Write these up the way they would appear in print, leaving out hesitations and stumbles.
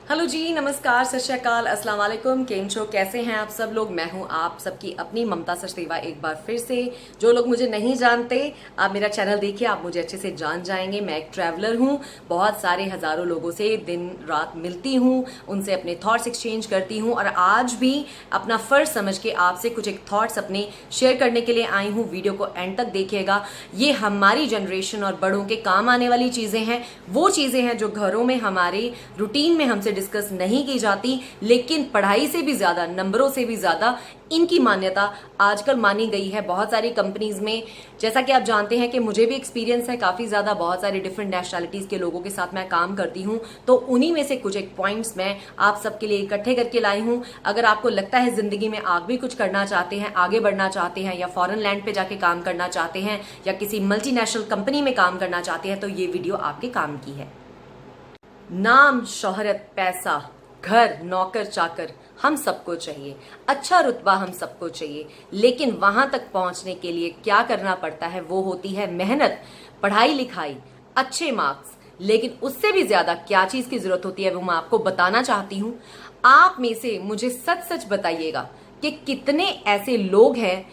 Hello जी, नमस्कार, सत श्री अकाल, अस्सलाम वालेकुम। केम छो, कैसे हैं आप सब लोग। मैं हूं आप सबकी अपनी ममता सचदेवा एक बार फिर से। जो लोग मुझे नहीं जानते, आप मेरा चैनल देखिए, आप मुझे अच्छे से जान जाएंगे। मैं एक ट्रैवलर हूं, बहुत सारे हजारों लोगों से दिन रात मिलती हूं, उनसे अपने थॉट्स एक्सचेंज करती हूं और आज भी अपना फर्ज समझ के आपसे कुछ एक थॉट्स अपने शेयर करने के लिए आई हूं। वीडियो को एंड तक देखिएगा। ये हमारी जनरेशन और बड़ों के काम आने वाली चीजें हैं, वो चीजें हैं जो घरों में हमारे रूटीन में हमसे डिस्कस नहीं की जाती, लेकिन पढ़ाई से भी ज्यादा, नंबरों से भी ज्यादा इनकी मान्यता आजकल मानी गई है बहुत सारी कंपनीज में। जैसा कि आप जानते हैं कि मुझे भी एक्सपीरियंस है काफी ज्यादा, बहुत सारे डिफरेंट नेशनैलिटीज के लोगों के साथ मैं काम करती हूं, तो उन्हीं में से कुछ एक पॉइंट्स मैं आप सबके लिए इकट्ठे करके लाई हूं। अगर आपको लगता है जिंदगी में आप भी कुछ करना चाहते हैं, आगे बढ़ना चाहते हैं, या फॉरेन लैंड पे जाके काम करना चाहते हैं, या किसी मल्टीनेशनल कंपनी में काम करना चाहते हैं, तो ये वीडियो आपके काम की है। नाम, शोहरत, पैसा, घर, नौकर चाकर हम सबको चाहिए, अच्छा रुतबा हम सबको चाहिए, लेकिन वहां तक पहुंचने के लिए क्या करना पड़ता है वो होती है मेहनत, पढ़ाई लिखाई, अच्छे मार्क्स। लेकिन उससे भी ज्यादा क्या चीज की जरूरत होती है वो मैं आपको बताना चाहती हूं। आप में से मुझे सच सच बताइएगा कि कितने ऐसे लोग हैं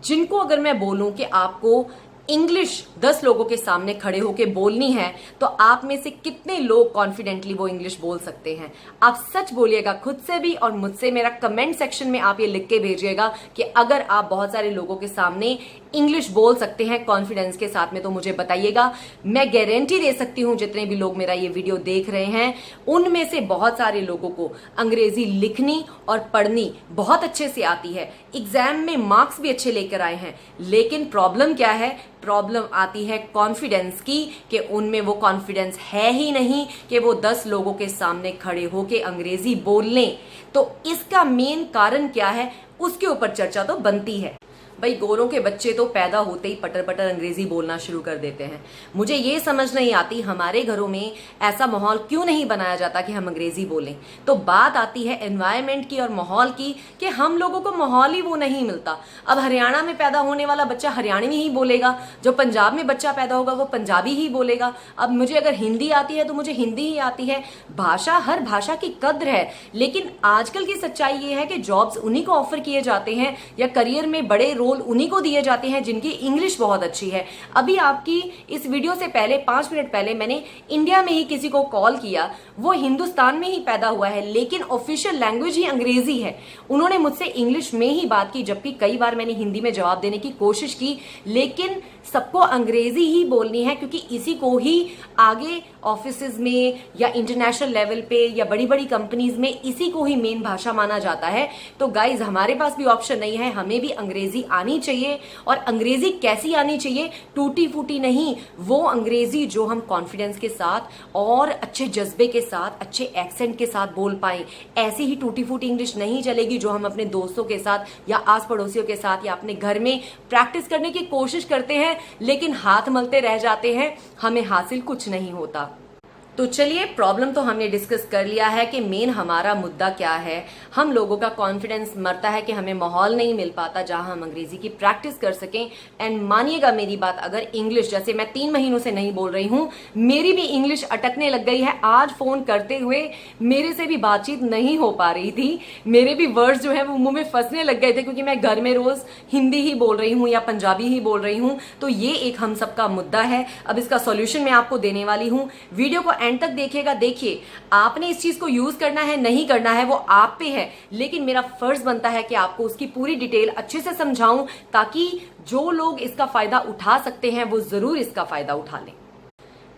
जिनको अगर मैं बोलूं कि आपको इंग्लिश 10 लोगों के सामने खड़े होके बोलनी है, तो आप में से कितने लोग कॉन्फिडेंटली वो इंग्लिश बोल सकते हैं। आप सच बोलिएगा खुद से भी और मुझसे। मेरा कमेंट सेक्शन में आप ये लिख के भेजिएगा कि अगर आप बहुत सारे लोगों के सामने इंग्लिश बोल सकते हैं कॉन्फिडेंस के साथ में, तो मुझे बताइएगा। मैं गारंटी दे सकती हूं जितने भी लोग मेरा ये वीडियो देख रहे हैं उनमें से बहुत सारे लोगों को अंग्रेजी लिखनी और पढ़नी बहुत अच्छे से आती है, एग्जाम में मार्क्स भी अच्छे लेकर आए हैं। लेकिन प्रॉब्लम क्या है? प्रॉब्लम आती है कॉन्फिडेंस की, कि उनमें वो कॉन्फिडेंस है ही नहीं कि वो 10 लोगों के सामने खड़े होके अंग्रेजी बोल लें। तो इसका मेन कारण क्या है, उसके ऊपर चर्चा तो बनती है। भाई, गोरों के बच्चे तो पैदा होते ही पटर पटर अंग्रेजी बोलना शुरू कर देते हैं। मुझे ये समझ नहीं आती हमारे घरों में ऐसा माहौल क्यों नहीं बनाया जाता कि हम अंग्रेजी बोलें। तो बात आती है एनवायरनमेंट की और माहौल की, कि हम लोगों को माहौल ही वो नहीं मिलता। अब हरियाणा में पैदा होने वाला बच्चा हरियाणवी ही बोलेगा, जो पंजाब में बच्चा पैदा होगा वो पंजाबी ही बोलेगा। अब मुझे अगर हिंदी आती है तो मुझे हिंदी ही आती है। भाषा, हर भाषा की कद्र है। लेकिन आजकल की सच्चाई ये है कि जॉब्स उन्हीं को ऑफर किए जाते हैं, या करियर में बड़े रोल उन्हीं को दिए जाते हैं जिनकी इंग्लिश बहुत अच्छी है। अभी आपकी इस वीडियो से पहले 5 मिनट पहले मैंने इंडिया में ही किसी को कॉल किया, वो हिंदुस्तान में ही पैदा हुआ है लेकिन ऑफिशियल लैंग्वेज ही अंग्रेजी है। उन्होंने मुझसे इंग्लिश में ही बात की, जबकि कई बार मैंने हिंदी में जवाब देने की कोशिश की, लेकिन सबको अंग्रेजी ही बोलनी है, क्योंकि इसी को ही आगे ऑफिसेज में या इंटरनेशनल लेवल पे या बड़ी बड़ी कंपनीज में इसी को ही मेन भाषा माना जाता है। तो गाइज, हमारे पास भी ऑप्शन नहीं है, हमें भी अंग्रेजी आनी चाहिए। और अंग्रेजी कैसी आनी चाहिए? टूटी फूटी नहीं, वो अंग्रेजी जो हम कॉन्फिडेंस के साथ और अच्छे जज्बे के साथ, अच्छे एक्सेंट के साथ बोल पाए। ऐसी ही टूटी फूटी इंग्लिश नहीं चलेगी जो हम अपने दोस्तों के साथ या आस पड़ोसियों के साथ या अपने घर में प्रैक्टिस करने की कोशिश करते हैं, लेकिन हाथ मलते रह जाते हैं, हमें हासिल कुछ नहीं होता। तो चलिए, प्रॉब्लम तो हमने डिस्कस कर लिया है कि मेन हमारा मुद्दा क्या है। हम लोगों का कॉन्फिडेंस मरता है कि हमें माहौल नहीं मिल पाता जहां हम अंग्रेजी की प्रैक्टिस कर सकें। एंड मानिएगा मेरी बात, अगर इंग्लिश, जैसे मैं 3 महीनों से नहीं बोल रही हूं, मेरी भी इंग्लिश अटकने लग गई है। आज फोन करते हुए मेरे से भी बातचीत नहीं हो पा रही थी, मेरे भी वर्ड्स जो है वो मुंह में फंसने लग गए थे, क्योंकि मैं घर में रोज हिंदी ही बोल रही हूँ या पंजाबी ही बोल रही हूँ। तो ये एक हम सबका मुद्दा है। अब इसका सॉल्यूशन मैं आपको देने वाली हूँ, वीडियो को एंड तक देखिएगा। देखिए, आपने इस चीज को यूज करना है नहीं करना है वो आप पे है, लेकिन मेरा फर्ज बनता है कि आपको उसकी पूरी डिटेल अच्छे से समझाऊं, ताकि जो लोग इसका फायदा उठा सकते हैं वो जरूर इसका फायदा उठा लें।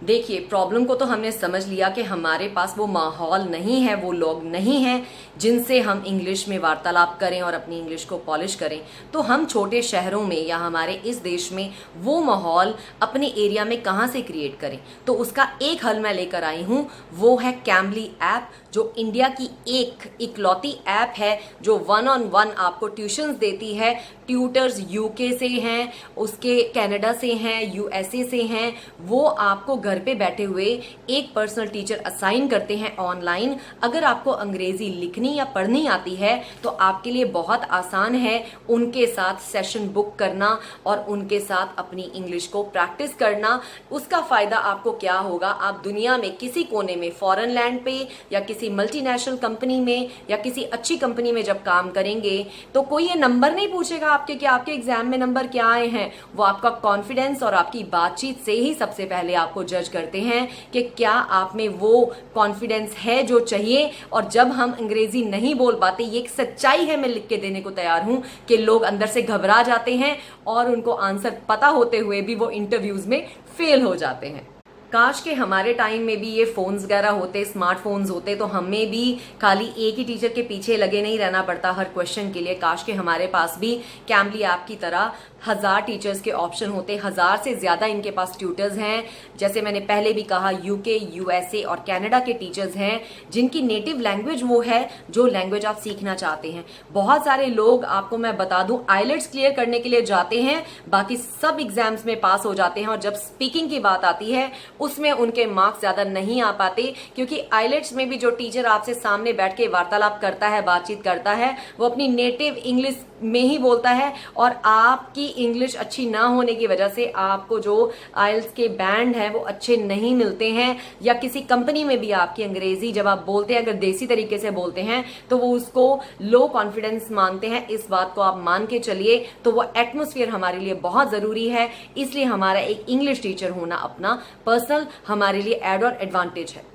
देखिए, प्रॉब्लम को तो हमने समझ लिया कि हमारे पास वो माहौल नहीं है, वो लोग नहीं हैं जिनसे हम इंग्लिश में वार्तालाप करें और अपनी इंग्लिश को पॉलिश करें। तो हम छोटे शहरों में या हमारे इस देश में वो माहौल अपने एरिया में कहाँ से क्रिएट करें? तो उसका एक हल मैं लेकर आई हूँ, वो है कैमली ऐप, जो इंडिया की एक इकलौती ऐप है जो 1-on-1 आपको ट्यूशंस देती है। ट्यूटर्स यूके से हैं, उसके कनाडा से हैं, यूएसए से हैं। वो आपको घर पे बैठे हुए एक पर्सनल टीचर असाइन करते हैं ऑनलाइन। अगर आपको अंग्रेजी लिखनी या पढ़नी आती है तो आपके लिए बहुत आसान है उनके साथ सेशन बुक करना और उनके साथ अपनी इंग्लिश को प्रैक्टिस करना। उसका फायदा आपको क्या होगा, आप दुनिया में किसी कोने में, फॉरेन लैंड पे या किसी मल्टीनेशनल कंपनी में या किसी अच्छी कंपनी में जब काम करेंगे तो कोई ये नंबर नहीं पूछेगा आपके कि आपके एग्जाम में नंबर क्या आए हैं। वो आपका कॉन्फिडेंस और आपकी बातचीत से ही सबसे पहले आपको जज करते हैं कि क्या आप में वो कॉन्फिडेंस है जो चाहिए। और जब हम अंग्रेजी नहीं बोल पाते, ये एक सच्चाई है, मैं लिख के देने को तैयार हूं कि लोग अंदर से घबरा जाते हैं और उनको आंसर पता होते हुए भी वो इंटरव्यूज में फेल हो जाते हैं। काश के हमारे टाइम में भी ये फोन्स वगैरह होते, स्मार्टफोन्स होते, तो हमें भी खाली एक ही टीचर के पीछे लगे नहीं रहना पड़ता हर क्वेश्चन के लिए। काश के हमारे पास भी कैम्बली ऐप की तरह 1000 टीचर्स के ऑप्शन होते, 1000 से ज्यादा इनके पास ट्यूटर्स हैं। जैसे मैंने पहले भी कहा, यूके, यूएसए और कनाडा के टीचर्स हैं जिनकी नेटिव लैंग्वेज वो है जो लैंग्वेज आप सीखना चाहते हैं। बहुत सारे लोग, आपको मैं बता दूं, आइलेट्स क्लियर करने के लिए जाते हैं, बाकी सब एग्जाम्स में पास हो जाते हैं और जब स्पीकिंग की बात आती है उसमें उनके मार्क्स ज्यादा नहीं आ पाते, क्योंकि आइलेट्स में भी जो टीचर आपसे सामने बैठ के वार्तालाप करता है, बातचीत करता है, वो अपनी नेटिव इंग्लिश में ही बोलता है और आपकी इंग्लिश अच्छी ना होने की वजह से आपको जो आइल्स के बैंड है वो अच्छे नहीं मिलते हैं। या किसी कंपनी में भी आपकी अंग्रेजी जब आप बोलते हैं, अगर देसी तरीके से बोलते हैं तो वो उसको लो कॉन्फिडेंस मानते हैं। इस बात को आप मान के चलिए। तो वो एटमोस्फियर हमारे लिए बहुत जरूरी है, इसलिए हमारा एक इंग्लिश टीचर होना अपना पर्सनल हमारे लिए एड और एडवांटेज है।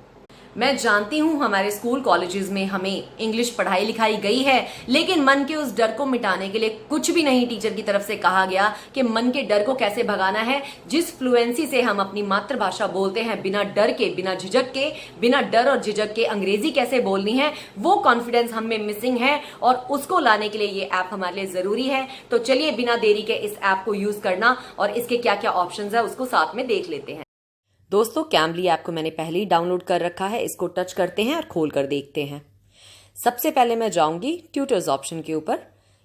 मैं जानती हूं हमारे स्कूल कॉलेजेस में हमें इंग्लिश पढ़ाई लिखाई गई है, लेकिन मन के उस डर को मिटाने के लिए कुछ भी नहीं टीचर की तरफ से कहा गया कि मन के डर को कैसे भगाना है। जिस फ्लुएंसी से हम अपनी मातृभाषा बोलते हैं, बिना डर के, बिना झिझक के, बिना डर और झिझक के अंग्रेजी कैसे बोलनी है, वो कॉन्फिडेंस हम में मिसिंग है और उसको लाने के लिए ये ऐप हमारे लिए जरूरी है। तो चलिए बिना देरी के इस ऐप को यूज करना और इसके क्या क्या ऑप्शन है उसको साथ में देख लेते हैं। दोस्तों, कैम्बली ऐप को मैंने पहले ही डाउनलोड कर रखा है। इसको टच करते हैं और खोल कर देखते हैं। सबसे पहले मैं जाऊंगी ट्यूटर्स ऑप्शन के ऊपर,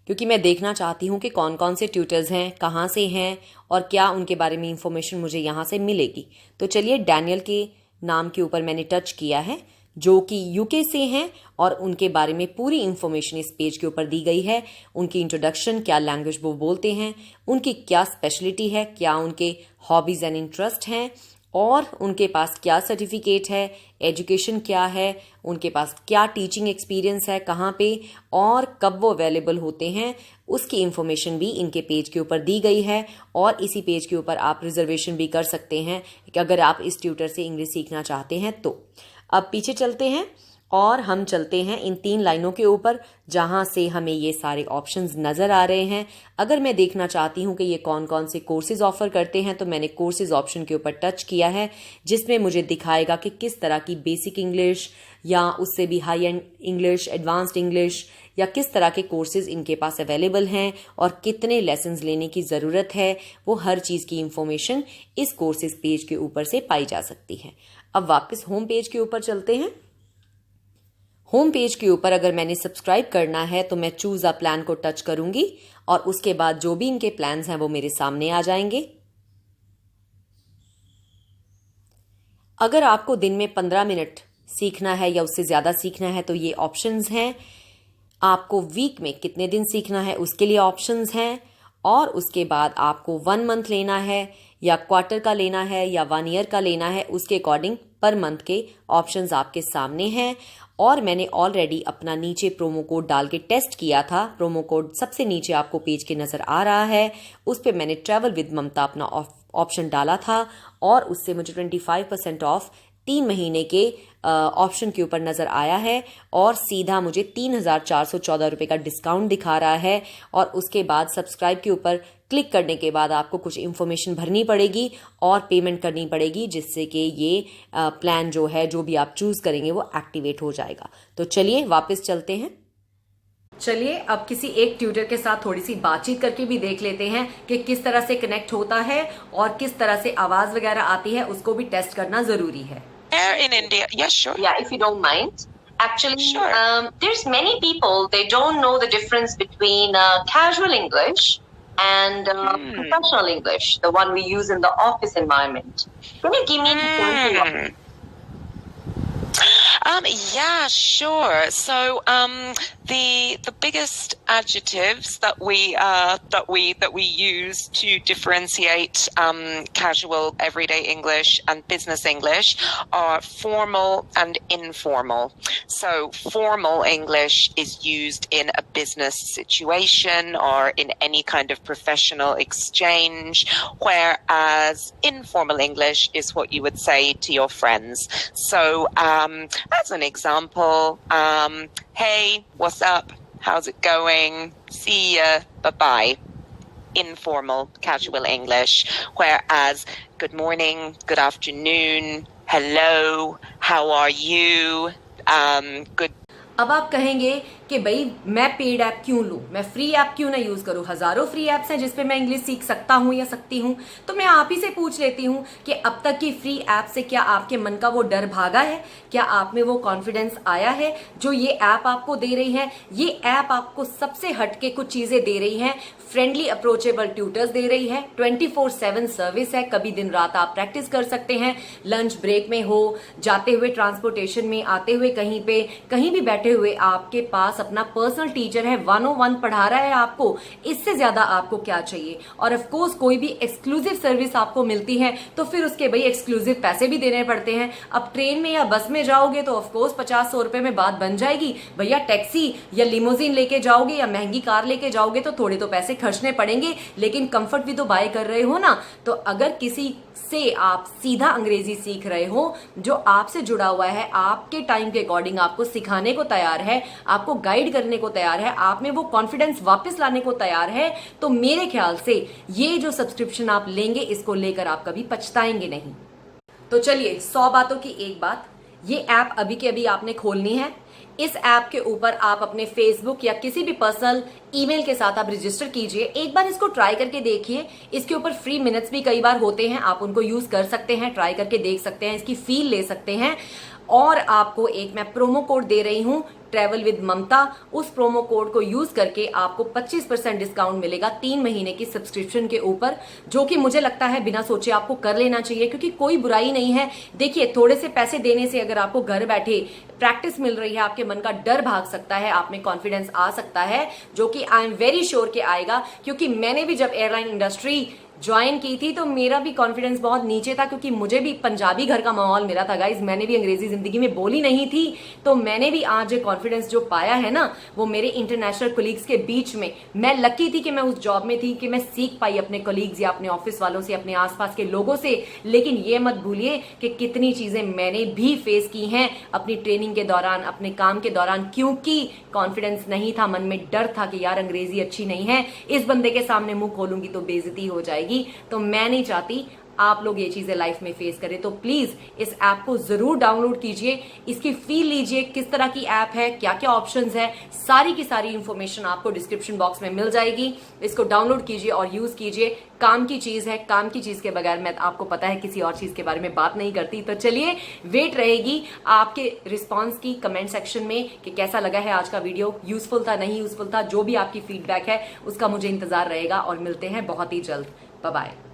क्योंकि मैं देखना चाहती हूं कि कौन कौन से ट्यूटर्स हैं, कहां से हैं और क्या उनके बारे में इंफॉर्मेशन मुझे यहां से मिलेगी। तो चलिए, डैनियल के नाम के ऊपर मैंने टच किया है, जो कि यूके से हैं और उनके बारे में पूरी इंफॉर्मेशन इस पेज के ऊपर दी गई है। उनकी इंट्रोडक्शन, क्या लैंग्वेज वो बोलते हैं, उनकी क्या स्पेशलिटी है, क्या उनके हॉबीज एंड इंटरेस्ट हैं और उनके पास क्या सर्टिफिकेट है, एजुकेशन क्या है, उनके पास क्या टीचिंग एक्सपीरियंस है, कहाँ पे और कब वो अवेलेबल होते हैं, उसकी इंफॉर्मेशन भी इनके पेज के ऊपर दी गई है। और इसी पेज के ऊपर आप रिजर्वेशन भी कर सकते हैं कि अगर आप इस ट्यूटर से इंग्लिश सीखना चाहते हैं तो। अब पीछे चलते हैं और हम चलते हैं इन 3 लाइनों के ऊपर जहां से हमें ये सारे ऑप्शंस नजर आ रहे हैं। अगर मैं देखना चाहती हूं कि ये कौन कौन से कोर्सेज ऑफर करते हैं तो मैंने कोर्सेज ऑप्शन के ऊपर टच किया है, जिसमें मुझे दिखाएगा कि किस तरह की बेसिक इंग्लिश या उससे भी high and English, advanced English या किस तरह के कोर्सेज इनके पास अवेलेबल हैं और कितने लेसन्स लेने की ज़रूरत है। वो हर चीज़ की इंफॉर्मेशन इस कोर्सेज पेज के ऊपर से पाई जा सकती है। अब वापस होम पेज के ऊपर चलते हैं। होम पेज के ऊपर अगर मैंने सब्सक्राइब करना है तो मैं चूज अ प्लान को टच करूंगी और उसके बाद जो भी इनके प्लान्स हैं वो मेरे सामने आ जाएंगे। अगर आपको दिन में 15 मिनट सीखना है या उससे ज्यादा सीखना है तो ये ऑप्शंस हैं। आपको वीक में कितने दिन सीखना है उसके लिए ऑप्शंस हैं और उसके बाद आपको 1 मंथ लेना है या क्वार्टर का लेना है या 1 ईयर का लेना है, उसके अकॉर्डिंग पर मंथ के ऑप्शंस आपके सामने हैं। और मैंने ऑलरेडी अपना नीचे प्रोमो कोड डाल के टेस्ट किया था। प्रोमो कोड सबसे नीचे आपको पेज के नजर आ रहा है, उस पे मैंने ट्रैवल विद ममता अपना ऑप्शन डाला था और उससे मुझे 25% ऑफ 3 महीने के ऑप्शन के ऊपर नजर आया है और सीधा मुझे 3,414 रुपए का डिस्काउंट दिखा रहा है। और उसके बाद सब्सक्राइब के ऊपर क्लिक करने के बाद आपको कुछ इन्फॉर्मेशन भरनी पड़ेगी और पेमेंट करनी पड़ेगी, जिससे कि ये प्लान जो है, जो भी आप चूज करेंगे वो एक्टिवेट हो जाएगा। तो चलिए वापस चलते हैं। चलिए अब किसी एक ट्यूटर के साथ थोड़ी सी बातचीत करके भी देख लेते हैं कि किस तरह से कनेक्ट होता है और किस तरह से आवाज वगैरह आती है, उसको भी टेस्ट करना जरूरी है। In India, yes, sure. Yeah, if you don't mind. Actually, Sure. there's many people, they don't know the difference between casual English and professional English, the one we use in the office environment. Can you give me an example? Yeah, sure. So, the biggest adjectives that we use to differentiate casual everyday English and business English are formal and informal. So, formal English is used in a business situation or in any kind of professional exchange, whereas informal English is what you would say to your friends. So, as an example, hey, what's up? How's it going? See ya. Bye-bye. Informal, casual English. Whereas good morning, good afternoon, hello, how are you? Good. अब आप कहेंगे कि भाई मैं paid app क्यों लूं, मैं free app क्यों ना यूज करूं, हजारों फ्री ऐप्स हैं जिस पे मैं इंग्लिश सीख सकता हूं या सकती हूं। तो मैं आप ही से पूछ लेती हूं कि अब तक की फ्री ऐप से क्या आपके मन का वो डर भागा है, क्या आप में वो कॉन्फिडेंस आया है जो ये ऐप आपको दे रही है। ये ऐप आपको सबसे हटके कुछ चीजें दे रही है, फ्रेंडली अप्रोचेबल ट्यूटर्स दे रही है, 24/7 सर्विस है, कभी दिन रात आप प्रैक्टिस कर सकते हैं, लंच ब्रेक में हो, जाते हुए ट्रांसपोर्टेशन में, आते हुए कहीं पे, कहीं भी बैठे हुए आपके पास अपना पर्सनल टीचर है, 101 पढ़ा रहा है आपको। इससे ज्यादा आपको क्या चाहिए। और ऑफ कोर्स कोई भी एक्सक्लूसिव सर्विस आपको मिलती है तो फिर उसके भाई एक्सक्लूसिव पैसे भी देने पड़ते हैं। अब ट्रेन में या बस में जाओगे तो ऑफ कोर्स 50-100 रुपए में बात बन जाएगी। भैया टैक्सी या लिमोजिन लेके जाओगे या महंगी कार लेके जाओगे तो थोड़े तो पैसे खर्चने पड़ेंगे, लेकिन कंफर्ट भी तो बाय कर रहे हो ना। तो अगर किसी से आप सीधा अंग्रेजी सीख रहे हो जो आपसे जुड़ा हुआ है, आपके टाइम के अकॉर्डिंग आपको सिखाने को तैयार है, आपको गाइड करने को तैयार है, आप में वो कॉन्फिडेंस वापस लाने को तैयार है, तो मेरे ख्याल से ये जो सब्सक्रिप्शन आप लेंगे इसको लेकर आप कभी पछताएंगे नहीं। तो चलिए 100 बातों की एक बात, ये ऐप अभी के अभी आपने खोलनी है। इस ऐप के ऊपर आप अपने फेसबुक या किसी भी पर्सनल ईमेल के साथ आप रजिस्टर कीजिए। एक बार इसको ट्राई करके देखिए। इसके ऊपर फ्री मिनट्स भी कई बार होते हैं, आप उनको यूज कर सकते हैं, ट्राई करके देख सकते हैं, इसकी फील ले सकते हैं। और आपको एक मैं प्रोमो कोड दे रही हूं, ट्रैवल विद ममता। उस प्रोमो कोड को यूज करके आपको 25% डिस्काउंट मिलेगा 3 महीने की सब्सक्रिप्शन के ऊपर, जो कि मुझे लगता है बिना सोचे आपको कर लेना चाहिए, क्योंकि कोई बुराई नहीं है। देखिए थोड़े से पैसे देने से अगर आपको घर बैठे प्रैक्टिस मिल रही है, आपके मन का डर भाग सकता है, आप में कॉन्फिडेंस आ सकता है, जो कि आई एम वेरी श्योर के आएगा। क्योंकि मैंने भी जब एयरलाइन इंडस्ट्री ज्वाइन की थी तो मेरा भी कॉन्फिडेंस बहुत नीचे था, क्योंकि मुझे भी पंजाबी घर का माहौल मिला था गाइज। मैंने भी अंग्रेजी जिंदगी में बोली नहीं थी, तो मैंने भी आज कॉन्फिडेंस जो पाया है ना, वो मेरे इंटरनेशनल कोलीग्स के बीच में। मैं लकी थी कि मैं उस जॉब में थी कि मैं सीख पाई अपने कोलीग्स या अपने ऑफिस वालों से, अपने आसपास के लोगों से। लेकिन ये मत भूलिए कि कितनी चीजें मैंने भी फेस की हैं अपनी ट्रेनिंग के दौरान, अपने काम के दौरान, क्योंकि कॉन्फिडेंस नहीं था, मन में डर था कि यार अंग्रेजी अच्छी नहीं है, इस बंदे के सामने मुंह खोलूंगी तो बेइज्जती हो जाएगी। तो मैं नहीं चाहती आप लोग ये चीजें लाइफ में फेस करें। तो प्लीज इस ऐप को जरूर डाउनलोड कीजिए, इसकी फील लीजिए, किस तरह की ऐप है, क्या क्या ऑप्शंस है, सारी की सारी इंफॉर्मेशन आपको डिस्क्रिप्शन बॉक्स में मिल जाएगी। इसको डाउनलोड कीजिए और यूज कीजिए। काम की चीज है, काम की चीज के बगैर मैं आपको पता है किसी और चीज के बारे में बात नहीं करती। तो चलिए वेट रहेगी आपके रिस्पॉन्स की कमेंट सेक्शन में कि कैसा लगा है आज का वीडियो, यूजफुल था, नहीं यूजफुल था, जो भी आपकी फीडबैक है उसका मुझे इंतजार रहेगा। और मिलते हैं बहुत ही जल्द। Bye bye.